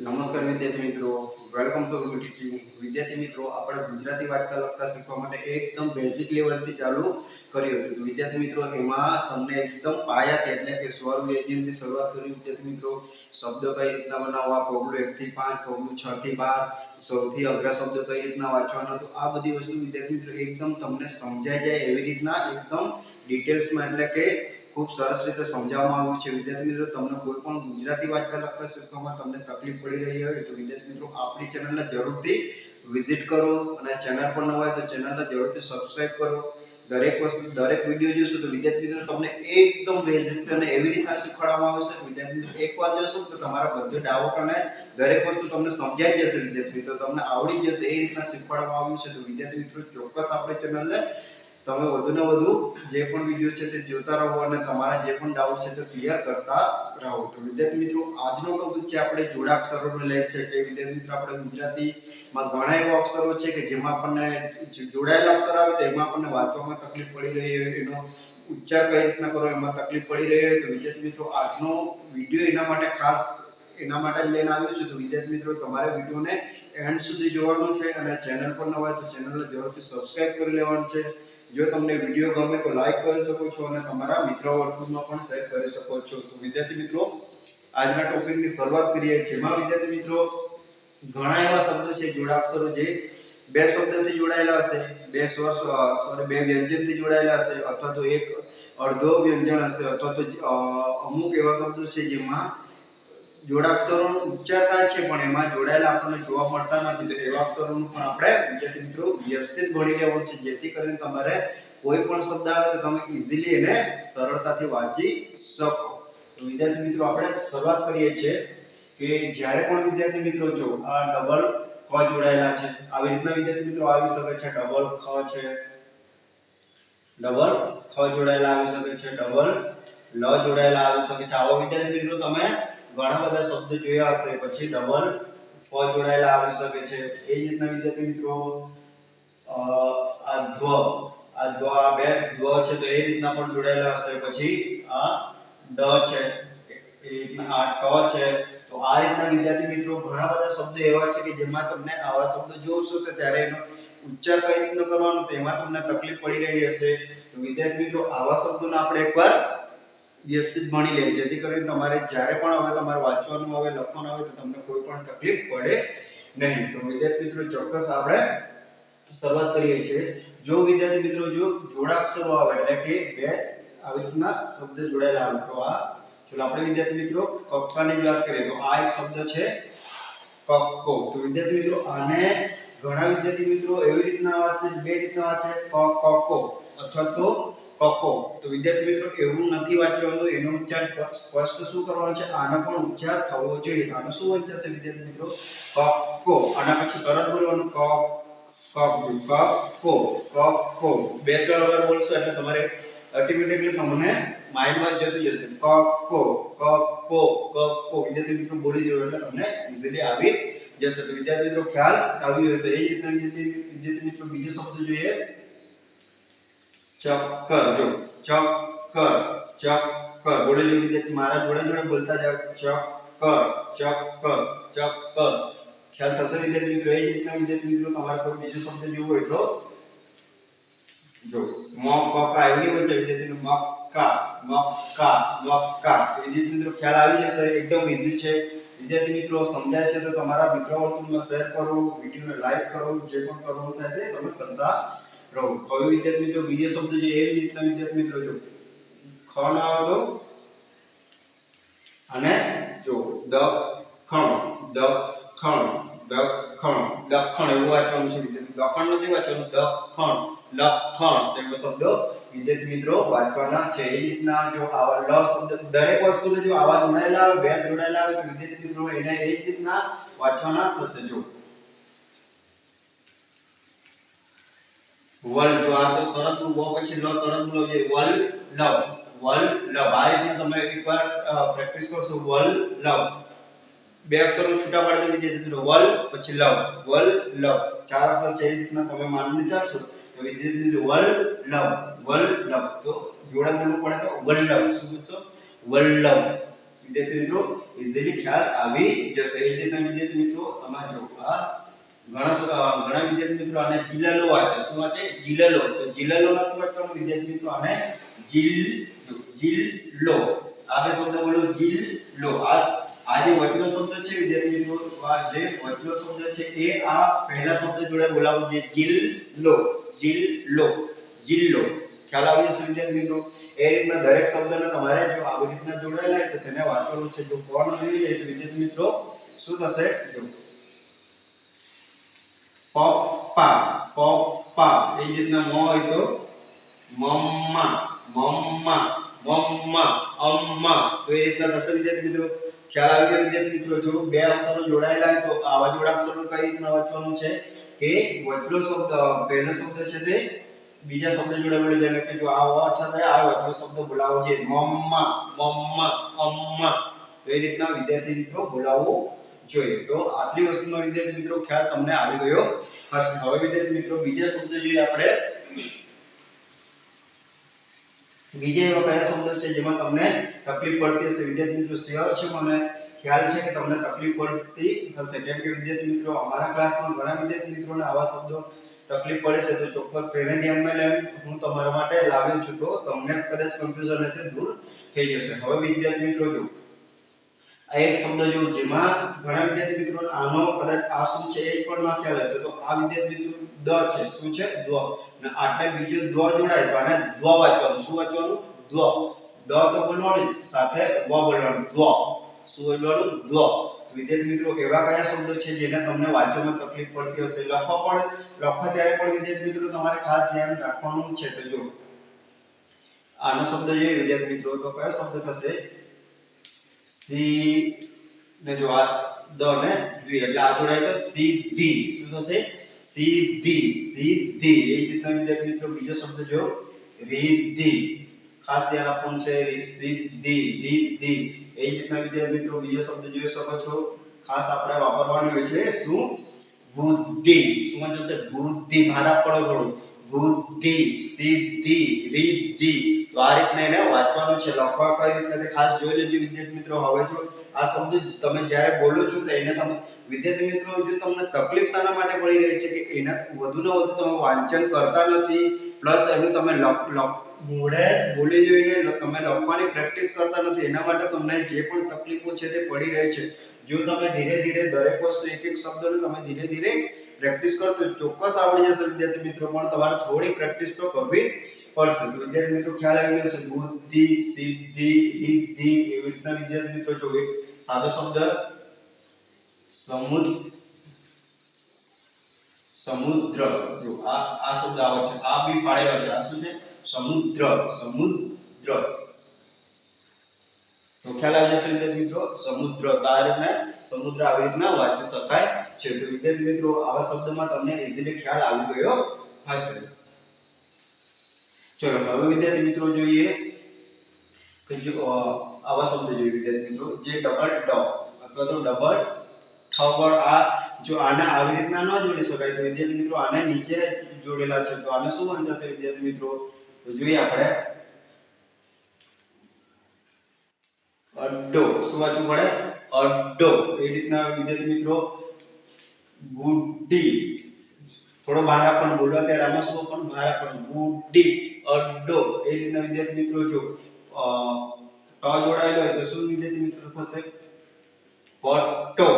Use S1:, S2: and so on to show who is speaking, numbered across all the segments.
S1: નમસ્કાર વિદ્યાર્થી મિત્રો, વેલકમ ટુ રૂમી ટીચિંગ. વિદ્યાર્થી મિત્રો, આપણે ગુજરાતી વાંચતા લખતા શીખવા માટે એકદમ બેઝિક લેવલથી ચાલુ કર્યું હતું. વિદ્યાર્થી મિત્રો, એમાં તમને એકદમ પાયાથી એટલે કે સ્વર વ્યંજનથી શરૂઆત કરી. વિદ્યાર્થી મિત્રો, શબ્દો કઈ રીતના બનાવવા, પગલું 1 થી 5, પગલું 6 થી 12, સૌથી અઘરા શબ્દો કઈ રીતના વાંચવાના, તો આ બધી વસ્તુ વિદ્યાર્થી મિત્રો એકદમ તમને સમજાઈ જાય એવી રીતના એકદમ ડિટેલ્સમાં એટલે કે ખૂબ સરસ રીતે સમજાવવામાં આવ્યું છે. વિદ્યાર્થી મિત્રો, તમને કોઈ પણ ગુજરાતી વાંચતા લખતા શીખવામાં તમને તકલીફ પડી રહી હોય તો વિદ્યાર્થી મિત્રો આપણી ચેનલને જરૂરથી વિઝિટ કરો અને ચેનલ પર ન હોય તો ચેનલને જરૂરથી સબસ્ક્રાઇબ કરો. દરેક વિડીયો જોશો તો વિદ્યાર્થી મિત્રો તમને એકદમ બેઝિક અને એવી રીતના શીખવાડવામાં આવશે. વિદ્યાર્થી મિત્રો એકવાર જોશો તો તમારા બધે ડાઉટ અને દરેક વસ્તુ તમને સમજાઈ જશે. વિદ્યાર્થી મિત્રો તમને આવડી જશે એ રીતના શીખવાડવામાં આવ્યું છે. તો વિદ્યાર્થી મિત્રો ચોક્કસ આપણી ચેનલને તમે વધુને વધુ જે પણ વિડિયો છે તે જોતા રહો અને તમારા જે પણ ડાઉટ છે તે ક્લિયર કરતા રહો. તો વિદ્યાર્થી મિત્રો આજનો ટોપિક છે આપણે જોડાક્ષરોને લઈ છે કે વિદ્યાર્થી મિત્રો આપણે ગુજરાતીમાં ઘણા એવા અક્ષરો છે કે જેમાં આપણને જોડાયેલા અક્ષર આવે તો એમાં આપણને વાંચવામાં તકલીફ પડી રહી હોય, એનો ઉચ્ચાર કઈ રીતના કરવો એમાં તકલીફ પડી રહી હોય તો વિદ્યાર્થી મિત્રો આજનો વિડિયો એના માટે ખાસ એના માટે જ લઈને આવ્યો છું. તો વિદ્યાર્થી મિત્રો તમારે વિડિયોને એન્ડ સુધી જોવાનું છે અને ચેનલ પર ન હોય તો ચેનલને જરૂરથી સબસ્ક્રાઇબ કરી લેવાનું છે. જો તમને વિડિયો ગમે તો લાઈક કરી શકો છો અને તમારા મિત્રો વર્તુળમાં પણ શેર કરી શકો છો. તો વિદ્યાર્થી મિત્રો આજના ટોપિકની શરૂઆત કરીએ. જેમાં વિદ્યાર્થી મિત્રો ઘણા એવા શબ્દો છે જોડાક્ષરો જે બે શબ્દોથી જોડાયેલા હશે, બે વ્યંજનથી જોડાયેલા હશે અથવા તો એક અર્ધો વ્યંજન હશે અથવા તો અમુક એવા શબ્દો છે જેમાં જોડાક્ષરોનો ઉચ્ચાર થાય છે પણ એમાં જોડાયેલા આપણને જોવા મળતા નથી. તો એવા અક્ષરોનું પણ આપણે વિદ્યાર્થી મિત્રો વ્યવસ્થિત ભણી લેવાનું છે જેથી કરીને તમારે કોઈ પણ શબ્દ આવે તો તમે ઈઝીલી એને સરળતાથી વાંચી શકો. તો વિદ્યાર્થી મિત્રો આપણે શરૂઆત કરીએ છીએ કે જ્યારે પણ વિદ્યાર્થી મિત્રો જો આ ડબલ ક જોડાયેલા છે આવી રીતના વિદ્યાર્થી મિત્રો આવી શકે છે. ડબલ ખ છે, ડબલ ખ જોડાયેલા આવી શકે છે, ડબલ લ જોડાયેલા આવી શકે છે. આવો વિદ્યાર્થી મિત્રો તમે ઘણા બધા શબ્દ જોયા હશે. પછી ડબલ ફ જોડાયેલા આવી શકે છે. એ જ રીતના વિદ્યાર્થી મિત્રો આ બે ધ્વ છે તો એ રીતના પણ જોડાયેલા હશે. પછી આ ડ છે, એ રીતના આ ટ છે. તો આ રીતના વિદ્યાર્થી મિત્રો ઘણા બધા શબ્દો એવા છે કે જેમાં તમને આવા શબ્દો જોશો તો ત્યારે એનો ઉચ્ચાર કઈ રીતનો કરવાનો તેમાં તમને તકલીફ પડી રહી હશે. તો વિદ્યાર્થી મિત્રો આવા શબ્દોને આપણે એકવાર વ્યવસ્થિત ભણી લે જેથી કરીને તમારે જ્યારે પણ હવે તમારે વાંચવાનું આવે, લખવાનું આવે તો તમને કોઈ પણ તકલીફ પડે નહીં. તો વિદ્યાર્થી મિત્રો ચોક્કસ આપણે શરૂઆત કરીએ છીએ. જો વિદ્યાર્થી મિત્રો જો જોડાક્ષરો આવે એટલે કે બે આવી રીતના શબ્દ જોડાયેલા આવે તો આ ચલો આપણે વિદ્યાર્થી મિત્રો કક્કાની વાત કરીએ તો આ એક શબ્દ છે કક્કો. તો વિદ્યાર્થી મિત્રો આને ઘણા વિદ્યાર્થી મિત્રો એવી રીતના વાંચે છે, બે રીતના વાંચે કક્કો અથવા તો કક્કો. તો વિદ્યાર્થી મિત્રો એવું નથી વાંચવાનું, એનો ઉચ્ચાર સ્પષ્ટ શું કરવાનો છે, આનો પણ ઉચ્ચાર થવો જોઈએ. આનો શું વંચાશે વિદ્યાર્થી મિત્રો કક્કો. આના પછી તરત બોલવાનું કક્કો. બે ત્રણ વાર બોલશો એટલે તમારે ઓટોમેટિકલી તમને માઇન્ડમાં જતું જશે. કક્કો. વિદ્યાર્થી મિત્રો બોલી જવો એટલે તમને ઈઝીલી આવી જશે. તો વિદ્યાર્થી મિત્રો ખ્યાલ આવી હશે. એ જ રીતના વિદ્યાર્થી મિત્રો બીજો શબ્દ જોઈએ ચક્કર. જો ચક્કર બોલી જો વિદ્યાર્થી મારા જોડે બોલતા જાવ. ચક્કર. ખ્યાલ થશે વિદ્યાર્થી મિત્રો. એ જ રીતના વિદ્યાર્થી મિત્રો તમારે કોઈ બીજો શબ્દ જોવો હોય તો જો મક્કા એવી વચ્ચે વિદ્યાર્થી મક્કા વિદ્યાર્થી મિત્રો ખ્યાલ આવી જશે. એકદમ ઈઝી છે. વિદ્યાર્થી મિત્રો સમજાય છે તો તમારા મિત્રો વર્તુળમાં શેર કરો, વિડિયોને લાઈક કરો, જે પણ કરવાનું થાય તે તમે કરતા રહો. હવે વિદ્યાર્થી મિત્રો બીજો શબ્દ છે એ રીતના વિદ્યાર્થી મિત્રો જો ખ ના આવે તો અને જો દખણ એવું વાંચવાનું છે વિદ્યાર્થી. દખણ નથી વાંચવાનું, લખણ એવો શબ્દ વિદ્યાર્થી મિત્રો વાંચવાના છે. એ રીતના જો આવા લ શબ્દ દરેક વસ્તુને જો આવા જોડાયેલા આવે, બે જોડાયેલા આવે તો વિદ્યાર્થી મિત્રો એને એ જ રીતના વાંચવાના થશે. જો વલ, જો આ તો તરત વ પછી લ તરત બોલો છે વલ લવ. આ રીતના તમે એકવાર પ્રેક્ટિસ કરશો. વલ લવ બે અક્ષરો છૂટા પાડી દો વિદ્યાર્થી મિત્રો. વલ પછી લવ ચાર અક્ષર છે. એ રીતના તમે માનીને ચાલશો તો વિદ્યાર્થી મિત્રો વલ લવ. તો જોડે બોલવું પડે તો વલ્લભ. શું બોલશો? વલ્લભ. વિદ્યાર્થી મિત્રો ઇઝીલી ખ્યાલ આવી જશે. એ જ રીતના વિદ્યાર્થી મિત્રો તમારે જો આ ઘણા વિદ્યાર્થી મિત્રો આને જીલલો વાંચે. શું વાંચે? જીલલો. તો જીલલો નથી વાંચવાનું વિદ્યાર્થી મિત્રો, આને જીલ્લો. આ બે શબ્દ બોલો, જીલ્લો. આ જે વચનો શબ્દ છે વિદ્યાર્થી મિત્રો, આ જે વચનો શબ્દ છે એ આ પહેલા શબ્દ જોડે બોલાવવું છે. જીલ્લો, જીલ્લો, જીલ્લો. ખ્યાલ આવી જશે વિદ્યાર્થી મિત્રો. એ રીતના દરેક શબ્દને તમારે જો આવી રીતના જોડાયેલા હોય તો તેને વાંચવાનું છે. જો કોણ જોઈ લે તો વિદ્યાર્થી મિત્રો શું થશે? જો પપ્પા, પપ્પા. એ જ રીતના મ હોય તો મમ્મા, મમ્મા, મમ્મા, અમ્મા. તો એ રીતના થશે વિદ્યાર્થી મિત્રો. ખ્યાલ આવી ગયો વિદ્યાર્થી મિત્રો. જો બે અક્ષરો જોડાયેલા હોય તો આવા જોડા અક્ષરો કઈ રીતના વાંચવાનું છે કે વચલો શબ્દ પહેલો શબ્દ છે તે બીજા શબ્દ જોડે બોલી જાય કે જો આ અક્ષર થાય આ વચલો શબ્દ બોલાવવો છે. મમ્મા, મમ્મા, અમ્મા. તો એ રીતના વિદ્યાર્થી મિત્રો બોલાવવું જોઈએ. તો આટલી વસ્તુનો વિદ્યાર્થી મિત્રો ખ્યાલ તમને આવી ગયો હશે. હવે વિદ્યાર્થી મિત્રો બીજા શબ્દ જોઈએ આપણે. બીજા એવા કયા શબ્દો છે જેમાં તમને તકલીફ પડતી હશે? વિદ્યાર્થી મિત્રો શ્યોર છે, મને ખ્યાલ છે કે તમને તકલીફ પડતી હશે. કેમ કે વિદ્યાર્થી મિત્રો અમારા ક્લાસમાં ઘણા વિદ્યાર્થી મિત્રોને આવા શબ્દો તકલીફ પડે છે. તો ચોક્કસ તેને ધ્યાનમાં લઈને હું તમારા માટે લાવ્યો છું. તો તમને કદાચ કન્ફ્યુઝન હતી દૂર થઈ જશે. હવે વિદ્યાર્થી મિત્રો જો આ એક શબ્દ જો જેમાં ઘણા વિદ્યાર્થી મિત્રો આનો કદાચ આ શું છે એ પણ ના ખ્યાલ હશે. તો આ વિદ્યાર્થી મિત્રો દ છે. શું છે? દ્વ. અને આટલે બીજો દ્વ જોડાય તો આને દ્વ વાંચવાનું. શું વાંચવાનું? દ્વ. દ તો બોલવાનું સાથે વ બોલવાનું. દ્વ. શું બોલવાનું? દ્વ. વિદ્યાર્થી મિત્રો એવા કયા શબ્દો છે જેને તમને વાંચવામાં તકલીફ પડતી હશે? લખવા ત્યારે પણ વિદ્યાર્થી મિત્રો તમારે ખાસ ધ્યાન રાખવાનું છે. તો જો આનો શબ્દ જોઈએ વિદ્યાર્થી મિત્રો તો કયો શબ્દ થશે? સી ને જો આ દ ને દ્વિ એટલે આ જોડાય તો સીધી. શું થશે? સીધી, સીધી. એ જ રીતના વિદ્યાર્થી મિત્રો બીજો શબ્દ જો રીધી. ખાસ ધ્યાન આપવાનું છે. સીધી, રીધી. એ જ રીતના વિદ્યાર્થી મિત્રો બીજો શબ્દ જોઈ શકો છો. ખાસ આપણે વાપરવાનો હોય છે શું? બુદ્ધિ. શું થશે? બુદ્ધિ. ભાર આપવાનો થોડું. બુદ્ધિ, સિદ્ધિ, રીદ્ધિ. તો આ રીતના એને વાંચવાનું છે. લખવા કઈ રીતના તે ખાસ જોઈ લેજો વિદ્યાર્થી મિત્રો. હવે જો આ શબ્દ તમે જ્યારે બોલો છો તો એને તમે વિદ્યાર્થી મિત્રો જો તમને તકલીફ શાના માટે પડી રહી છે કે એના વધુ ને વધુ તમે વાંચન કરતા નથી, પ્લસ એનું તમે મોઢે બોલી જોઈને તમે લખવાની પ્રેક્ટિસ કરતા નથી, એના માટે તમને જે પણ તકલીફો છે તે પડી રહી છે. જો તમે ધીરે ધીરે દરેક વસ્તુ એક એક શબ્દને તમે ધીરે ધીરે પ્રેક્ટિસ કરતો ચોક્કસ આવડી જશે વિદ્યાર્થી મિત્રો. પણ તમારે થોડી પ્રેક્ટિસ તો કરવી પડશે. તો વિદ્યાર્થી મિત્રો ખ્યાલ આવી ગયો છે. બુદ્ધિ, સિદ્ધિ, રિદ્ધિ. એવી રીતના વિદ્યાર્થી મિત્રો જો એક સાદો શબ્દ સમુદ્ર. જો આ શબ્દ આવે છે. આ બી ફાળેલો છે. આ શું છે? સમુદ્ર, સમુદ્ર. તો ખ્યાલ આવી જશે વિદ્યાર્થી મિત્રો. સમુદ્ર. તો આ રીતના સમુદ્ર આવી રીતના વાંચી શકાય છે. તો વિદ્યાર્થી મિત્રો આવા શબ્દમાં તમને ઇઝીલી ખ્યાલ આવી ગયો હશે. ચલો હવે વિદ્યાર્થી મિત્રો જોઈએ કે જો આવા શબ્દ જોઈએ વિદ્યાર્થી મિત્રો જે ડબલ ડ અથવા તો ડબલ ઠ. આ જો આને આવી રીતના ન જોડી શકાય તો વિદ્યાર્થી મિત્રો આને નીચે જોડેલા છે. તો આને શું બનશે વિદ્યાર્થી મિત્રો? તો જોઈએ આપણે અડ્ડો. શું વાંચવું પડે? અડ્ડો. એ રીતના વિદ્યાર્થી મિત્રો ગુડ્ડી. થોડો બહાર આપણને બોલવા ત્યારે આમાં શું પણ બહાર આપણને ગુડ્ડી, અડ્ડો. એ રીતના વિદ્યાર્થી મિત્રો જો ટ જોડાયેલો હોય તો શું વિદ્યાર્થી મિત્રો થશે? પટ્ટો.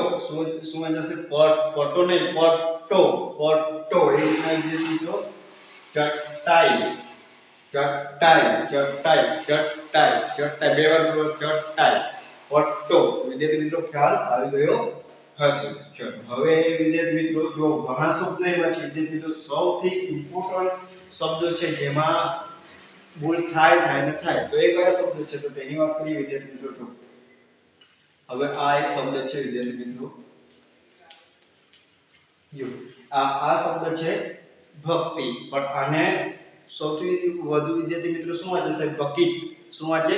S1: શું જશે? પટ્ટો નહીં, પટ્ટો, પટ્ટો. એ રીતના વિદ્યાર્થી મિત્રો ચટાઈ, ચટાઈ, ચટાઈ, ચટાઈ, ચટાઈ. બે વાર બોલો ચટાઈ, પટ્ટો. વિદ્યાર્થી મિત્રો ખ્યાલ આવી ગયો હશે. ચલો હવે વિદ્યાર્થી મિત્રો જો ઘણા શબ્દો એવા છે વિદ્યાર્થી મિત્રો સૌથી ઇમ્પોર્ટન્ટ શબ્દો છે જેમાં ભૂલ થાય ને થાય. તો એ કયા શબ્દો છે? તો તેની વાત કરીએ વિદ્યાર્થી મિત્રો. જો હવે આ એક શબ્દ છે વિદ્યાર્થી મિત્રો. જો આ શબ્દ છે ભક્તિ. પણ આને સૌથી વધુ વિદ્યાર્થી મિત્રો શું વાંચે છે? બકીત. શું વાંચે?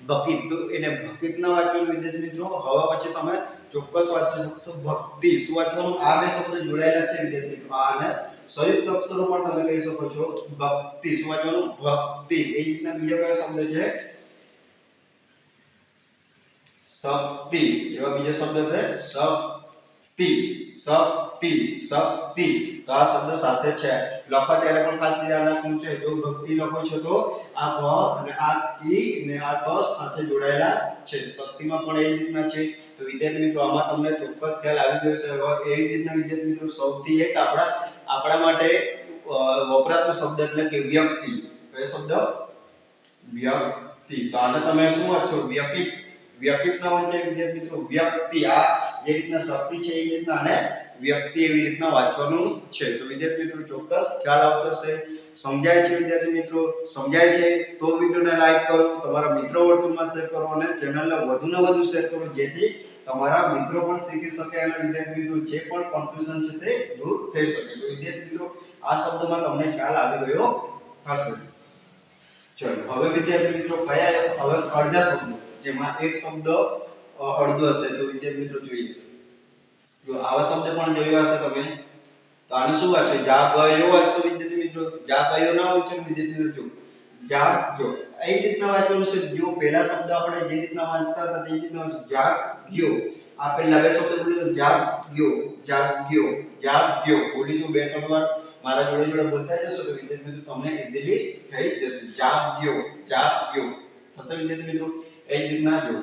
S1: બકીત. તો એને બકીત ના વાંચવાનું વિદ્યાર્થી મિત્રો. હવે પછી તમે ચોક્કસ વાંચી શકશો ભક્તિ. શું વાંચવાનું? આ બે શબ્દ જોડાયેલા છે વિદ્યાર્થી મિત્રો. આને સંયુક્ત અક્ષરો પણ તમે કહી શકો છો ભક્તિ. શું વાંચવાનું? ભક્તિ. એ રીતના બીજા કયા શબ્દ છે? શક્તિ. એવા બીજો શબ્દ છે શક્તિ, શક્તિ, શક્તિ. તો આ શબ્દ સાથે છે. લખવા ત્યારે પણ ખાસ ધ્યાન રાખવું છે. જો ભક્તિ લખો છો તો આ ભ અને આ કી અને આ ત સાથે જોડાયેલા છે. શક્તિમાં પણ એ જ રીતના છે. તો વિદ્યાર્થી મિત્રો આમાં તમને ચોક્કસ ખ્યાલ આવી ગયો છે. હવે એવી રીતના વિદ્યાર્થી મિત્રો સૌથી એક આપણા માટે વપરાતો શબ્દ એટલે કે વ્યક્તિ. કયો શબ્દ? વ્યક્તિ. તો આને તમે શું વાંચો? વ્યક્તિ. વ્યક્તિ ના વંચાય વિદ્યાર્થી મિત્રો વ્યક્તિ. આ જે રીતના શક્તિ છે એ રીતના આને વ્યક્તિ એવી રીતના વાંચવાનું છે. તો વિદ્યાર્થી મિત્રો ચોક્કસ ખ્યાલ આવતો છે. સમજાય છે વિદ્યાર્થી મિત્રો? સમજાય છે તો વિડિયોને લાઈક કરો, તમારા મિત્રો વર્તુળમાં શેર કરો અને ચેનલને વધુને વધુ શેર કરો, જેથી તમારા મિત્રો પણ શીખી શકે અને વિદ્યાર્થી મિત્રો જે પણ કન્ફ્યુઝન છે તે દૂર થઈ શકે. તો વિદ્યાર્થી મિત્રો આ શબ્દમાં તમને ખ્યાલ આવી ગયો હશે. ચલો હવે વિદ્યાર્થી મિત્રો કયા હવે અડધા શબ્દો, જેમાં એક શબ્દ અડધો હશે. તો વિદ્યાર્થી મિત્રો જોઈએ, જો આવા શબ્દ પણ જોયા હશે તમે. તો આને શું વાંચો? જાગયો વાંચો વિદ્યાર્થી મિત્રો. જાગયો ના વાંચો વિદ્યાર્થી મિત્રો. જાગજો એ રીતના વાંચવાનું છે. જો પહેલા શબ્દ આપણે જે રીતના વાંચતા હતા તે રીતના જાગ્યો. આ પહેલા બે શબ્દ બોલ્યો જાગ્યો, જાગ્યો, જાગ્યો બોલી જો બે ત્રણ વાર મારા જોડે બોલતા જશો તો વિદ્યાર્થી મિત્રો તમને ઈઝીલી થઈ જશે. જાગ્યો, જાગ્યો થશે વિદ્યાર્થી મિત્રો. એ જ રીતના જો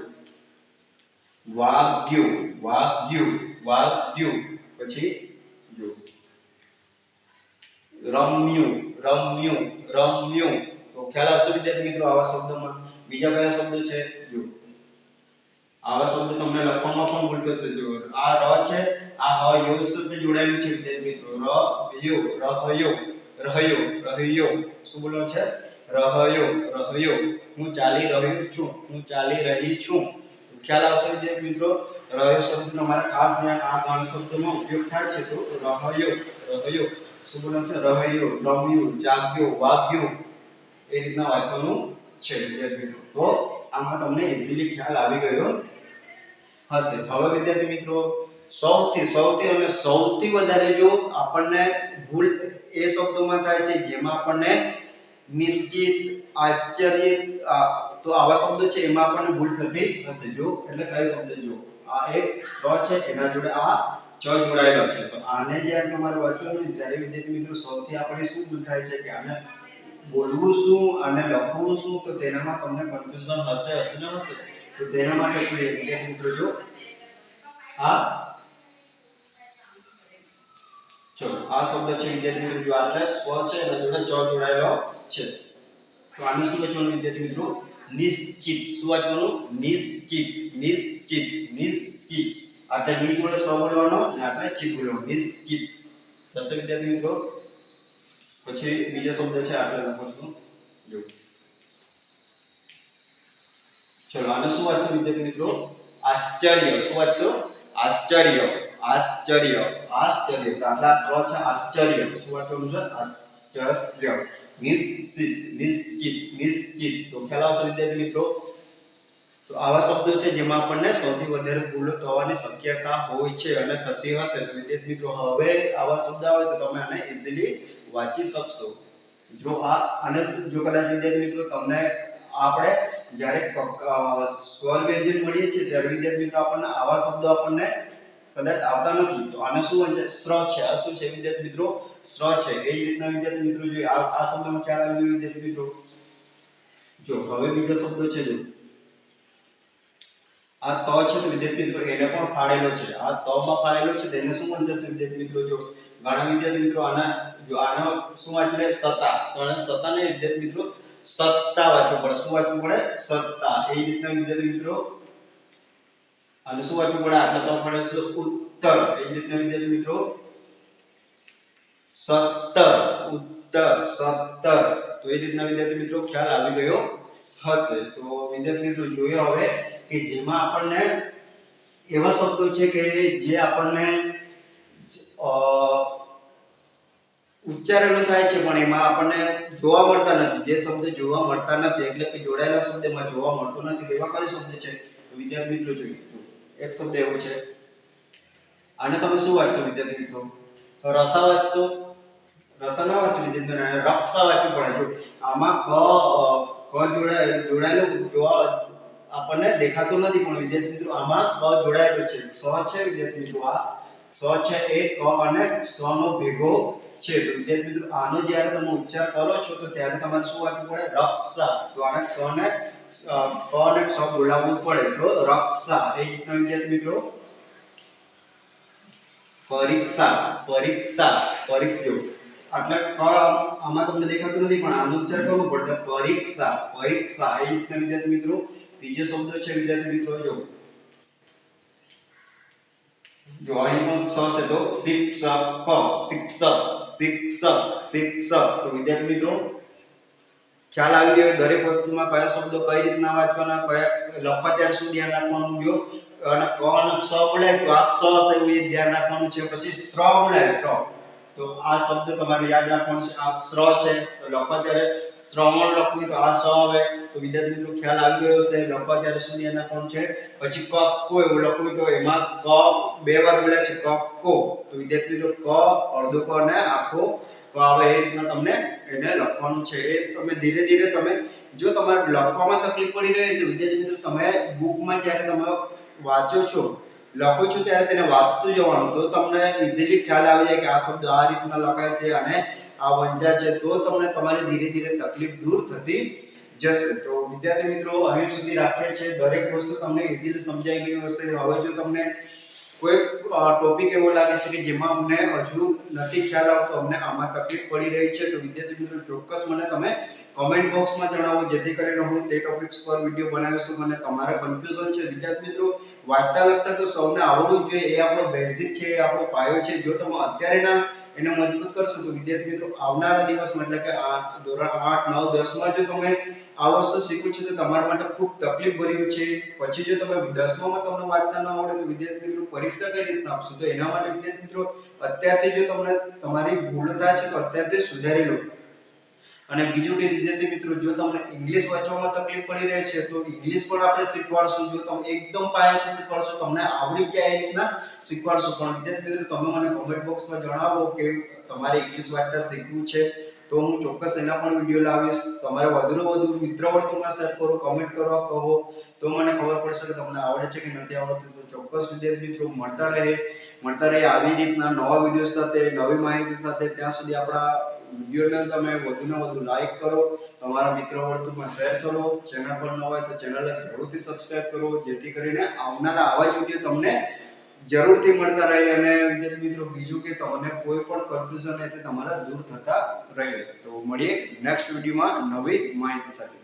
S1: વાગ્યો, વાગ્યો, વાગ્યો. પછી જો રમ્યું, રમ્યું, રમ્યું. તો ખ્યાલ આવશે વિદ્યાર્થી મિત્રો આવા શબ્દોમાં. બીજા કયા શબ્દો છે? જો આવા શબ્દ તમને લખવામાં પણ ભૂલ થશે. જો આ ર છે, આ હ યો શબ્દ જોડાયેલું છે વિદ્યાર્થી મિત્રો. ર યો, રહ્યો, રહ્યો. શું બોલવાનું છે? રહ્યો, રહ્યો. હું ચાલી રહ્યો છું, હું ચાલી રહી છું. ખ્યાલ આવશે વિદ્યાર્થી મિત્રો. રહ્યો શબ્દનો મારે ખાસ ધ્યાન આ ગણ શબ્દમાં ઉપયોગ થાય છે. તો રહ્યો, રહ્યો. શું બોલવાનું છે? રહ્યો, રમ્યું, જાગ્યો, વાગ્યો. એ રીતના વાંચવાનું છે વિદ્યાર્થી મિત્રો. તો આમાં તમને ઈઝીલી ખ્યાલ આવી ગયો હશે. હવે વિદ્યાર્થી મિત્રો સૌથી અને સૌથી વધારે જો આપણને ભૂલ એ શબ્દોમાં થાય છે જેમાં આપણને નિશ્ચિત, આશ્ચર્યિત, તો આવા શબ્દો છે એમાં આપણને ભૂલ થતી હશે. જો એટલે કયો શબ્દ? જો આ એક સ છે, એના જોડે આ ચ જોડાયેલો છે. તો આને જ્યારે તમારે વાંચવાનું હોય ત્યારે વિદ્યાર્થી મિત્રો સૌથી આપણે શું ભૂલ થાય છે કે આને બોલવું શું અને લખવું શું, તો તેનામાં તમને કન્ફ્યુઝન હશે ને હશે. તો તેના માટે જોઈએ વિદ્યાર્થી મિત્રો જો આ આ શબ્દ છે વિદ્યાર્થી મિત્રો. જો આટલે સ્વ છે અને જોડે ચ જોડાયેલો છે. તો આને શું વાંચવાનું વિદ્યાર્થી મિત્રો? નિશ્ચિત. શું વાંચવાનું? નિશ્ચિત, નિશ્ચિત, નિશ્ચિત. આટલે ની જોડે સ બોલવાનો અને આટલે ચિત બોલવાનો. નિશ્ચિત થશે વિદ્યાર્થી મિત્રો. પછી બીજો શબ્દ છે આટલે લખો છું. જો ચલો આને શું વાંચશો વિદ્યાર્થી મિત્રો? આશ્ચર્ય. શું વાંચશો? આશ્ચર્ય, આશ્ચર્ય, આશ્ચર્ય. તો આટલા સ્વ છે આશ્ચર્ય. શું વાંચવાનું છે? આશ્ચર્ય. નિશ્ચિત, નિશ્ચિત, નિશ્ચિત. તો ખ્યાલ આવશે વિદ્યાર્થી મિત્રો. તો આવા શબ્દો છે જેમાં આપણને સૌથી વધારે ભૂલો થવાની શક્યતા હોય છે અને થતી હશે. તો વિદ્યાર્થી મિત્રો હવે આવા શબ્દ આવે તો તમે આને ઈઝીલી વાંચી શકશો. જો આને જો કદાચ વિદ્યાર્થી મિત્રો તમને આપણે જ્યારે સ્વર વ્યંજન મળીએ છીએ ત્યારે વિદ્યાર્થી મિત્રો આપણને આવા શબ્દો આપણને કદાચ આવતા નથી. તો આને શું વંચાય? સ્ર છે. આ શું છે વિદ્યાર્થી મિત્રો? સ્ર છે. એ જ રીતના વિદ્યાર્થી મિત્રો જોઈએ આ શબ્દમાં ખ્યાલ આવી ગયો વિદ્યાર્થી મિત્રો. જો હવે બીજો શબ્દ છે. જો આ ત છે તો વિદ્યાર્થી મિત્રો એને પણ ફાળેલો છે. આ ત માં ફાળેલો છે તેને શું વંચાશે વિદ્યાર્થી મિત્રો? જો ઘણા વિદ્યાર્થી મિત્રો આનો શું વાંચી લે? સત્તા. તો આને સત્તા ને વિદ્યાર્થી મિત્રો સત્તા વાંચવું પડે. શું વાંચવું પડે? સત્તા. એ રીતના વિદ્યાર્થી મિત્રો આને શું વાંચવું પડે? આટલે તો પડે છે ઉત્તર. એ રીતના વિદ્યાર્થી મિત્રો સત્તર, ઉત્તર, સત્તર. તો એ રીતના વિદ્યાર્થી મિત્રો ખ્યાલ આવી ગયો હશે. તો વિદ્યાર્થી મિત્રો જોઈએ હવે કે જેમાં આપણને એવા શબ્દો છે કે જે આપણને ઉચ્ચારણ થાય છે પણ એમાં આપણને જોવા મળતા નથી. જે શબ્દ જોવા મળતા નથી એટલે કે જોડાયેલા શબ્દમાં જોવા મળતો નથી તેવા કયો શબ્દ છે? તો વિદ્યાર્થી મિત્રો જોઈએ એક શબ્દ એવો છે. આને તમે શું વાંચશો વિદ્યાર્થી મિત્રો? રસા વાંચશો? રસા ના વાંચશો વિદ્યાર્થી મિત્રો. રક્ષા વાંચવું પડે. જો આમાં ક જોડાયેલો જોવા આપણને દેખાતો નથી પણ વિદ્યાર્થી મિત્રો આમાં ક જોડાયેલો છે. સ છે વિદ્યાર્થી મિત્રો, આ સ છે એ ક અને સ નો ભેગો છે. તો વિદ્યાર્થી મિત્રો આનો જ્યારે તમે ઉચ્ચાર કરો છો તો ત્યારે તમારે શું વાંચવું પડે? રક્ષા. તો આને સ ને ક અને ક્ષ બોલાવવું પડે તો રક્ષા. એ રીતના વિદ્યાર્થી મિત્રો પરીક્ષા, પરીક્ષા, પરીક્ષા. એટલે ક આમાં તમને દેખાતું નથી પણ આનો ઉચ્ચાર કરવો પડે. પરીક્ષા, પરીક્ષા. એ રીતના વિદ્યાર્થી મિત્રો ત્રીજો શબ્દ છે વિદ્યાર્થી મિત્રો જો અહીં પણ સ છે તો શિક્ષક, શિક્ષક, શિક્ષક, શિક્ષક. તો વિદ્યાર્થી મિત્રો ખ્યાલ આવી ગયો દરેક વસ્તુમાં કયા શબ્દો કઈ રીતના વાંચવાના, કયા લખવા ત્યારે શું ધ્યાન રાખવાનું. જો અને ક અને ક્ષ બોલાય તો આ ક્ષ હશે એવું એ ધ્યાન રાખવાનું છે. પછી શ્ર બોલાય, શ્ર, તો આ શબ્દ તમારે યાદ રાખવાનો છે. આ શ્ર છે તો લખવા ત્યારે શ્રવણ લખવું તો આ સ આવે. તો વિદ્યાર્થી મિત્રો ખ્યાલ આવી ગયો હશે લખવા ત્યારે શું ધ્યાન રાખવાનું છે. પછી કક્કો એવું લખવું તો એમાં ક બે વાર બોલાય છે, કક્કો. તો વિદ્યાર્થી મિત્રો ક અડધો ક અને આખો ક આવે એ રીતના તમને એને લખવાનું છે. એ તમે ધીરે ધીરે તમે જો તમારે લખવામાં તકલીફ પડી રહી તો વિદ્યાર્થી મિત્રો તમે બુકમાં જ્યારે તમે વાંચો છો, લખો છો ત્યારે તેને વાંચતું જવાનું તો તમને ઈઝીલી ખ્યાલ આવી જાય કે આ શબ્દ આ રીતના લખાય છે અને આ વંચાય છે. તો તમને તમારી ધીરે ધીરે તકલીફ દૂર થતી જશે. તો વિદ્યાર્થી મિત્રો અહીં સુધી રાખીએ છીએ. દરેક વસ્તુ તમને ઈઝીલી સમજાઈ ગઈ હશે. હવે જો તમને કોઈ ટોપિક એવો લાગે છે કે જેમાં અમને હજુ નથી ખ્યાલ આવતો, અમને આમાં તકલીફ પડી રહી છે, તો વિદ્યાર્થી મિત્રો ચોક્કસ મને તમે કમેન્ટ બોક્સમાં જણાવો જેથી કરીને હું તે ટોપિક્સ પર વિડિયો બનાવીશું. અને તમારા કન્ફ્યુઝન છે વિદ્યાર્થી મિત્રો વાંચતા લખતા તો સૌને આવડવું જ જોઈએ. એ આપણો બેઝિક છે, એ આપણો પાયો છે. જો તમે અત્યારે ના એને મજબૂત કરશો તો વિદ્યાર્થી મિત્રો આવનારા દિવસમાં એટલે કે ધોરણ 8, 9, 10 માં જો તમે આ વસ્તુ શીખો છો તો તમારા માટે ખૂબ તકલીફ ભર્યું છે. પછી જો તમે 10મા માં તમને વાંચતા ન આવડે તો વિદ્યાર્થી મિત્રો પરીક્ષા કઈ રીતના આપશો? તો એના માટે વિદ્યાર્થી મિત્રો અત્યારથી જો તમને તમારી ભૂલો થાય છે તો અત્યારથી સુધારી લો. અને બીજું કે વિદ્યાર્થી મિત્રો જો તમને ઇંગ્લિશ વાંચવામાં તકલીફ પડી રહી છે તો ઇંગ્લિશ પણ આપણે શીખવાડશું. જો તમે એકદમ પાયાથી શીખવાડશો તમને આવડી જાય એ રીતના શીખવાડશું. પણ વિદ્યાર્થી મિત્રો તમે મને કમેન્ટ બોક્સમાં જણાવો કે તમારે ઇંગ્લિશ વાંચતા શીખવું છે તો હું ચોક્કસ એના પણ વિડિયો લાવીશ. તમારે વધુ મિત્ર વર્તુળમાં શેર કરો, કમેન્ટ કરો, કહો તો મને ખબર પડશે કે તમને આવડે છે કે નથી આવડતું. તો ચોક્કસ વિદ્યાર્થી મિત્રો મળતા રહે આવી રીતના નવા વિડિયો સાથે, નવી માહિતી સાથે. ત્યાં સુધી આપણા વિડિયોને તમે વધુ લાઈક કરો, તમારા મિત્ર વર્તુળમાં શેર કરો. ચેનલ પર નવા હોય તો ચેનલને જરૂરથી સબસ્ક્રાઇબ કરો જેથી કરીને આવનારા આવા જ વિડિયો તમને જરૂરથી મળતા રહે. અને વિદ્યાર્થી મિત્રો બીજું કે તમને કોઈ પણ કન્ફ્યુઝન હોય તે તમારા દૂર થતા રહે. તો મળીએ નેક્સ્ટ વિડિયોમાં નવી માહિતી સાથે.